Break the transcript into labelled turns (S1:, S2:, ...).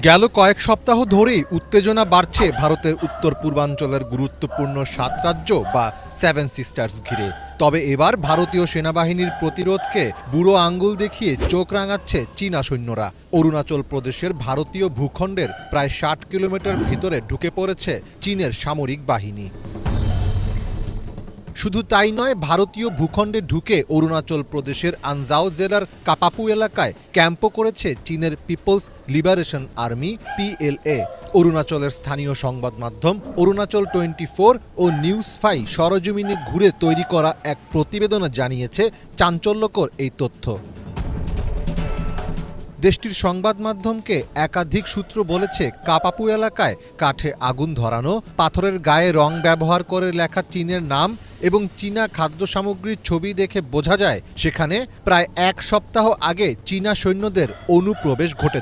S1: গেল কয়েক সপ্তাহ ধরেই উত্তেজনা বাড়ছে ভারতের উত্তর পূর্বাঞ্চলের গুরুত্বপূর্ণ ৭ রাজ্য বা 7 সিস্টার্স ঘিরে। তবে এবার ভারতীয় সেনাবাহিনীর প্রতিরোধকে বুড়ো আঙ্গুল দেখিয়ে চোখ রাঙাচ্ছে চীনা সৈন্যরা। অরুণাচল প্রদেশের ভারতীয় ভূখণ্ডের প্রায় ৬০ কিলোমিটার ভিতরে ঢুকে পড়েছে চীনের সামরিক বাহিনী। শুধু তাই নয়, ভারতীয় ভূখণ্ডে ঢুকে অরুণাচল প্রদেশের আনজাও জেলার কাপাপু এলাকায় ক্যাম্পও করেছে চীনের পিপলস লিবারেশন আর্মি PLA। অরুণাচলের স্থানীয় সংবাদ মাধ্যম অরুণাচল 24 ও নিউজ 5 সরজমিনে ঘুরে তৈরি করা এক প্রতিবেদনে জানিয়েছে চাঞ্চল্যকর এই তথ্য। দেশটির সংবাদ মাধ্যমকে একাধিক সূত্র বলেছে, কাপাপু এলাকায় কাঠে আগুন ধরানো, পাথরের গায়ে রং ব্যবহার করে লেখা চীনের নাম এবং চীনা খাদ্য সামগ্রীর ছবি দেখে বোঝা যায় সেখানে প্রায় এক সপ্তাহ আগে চীনা সৈন্যদের অনুপ্রবেশ ঘটেছে।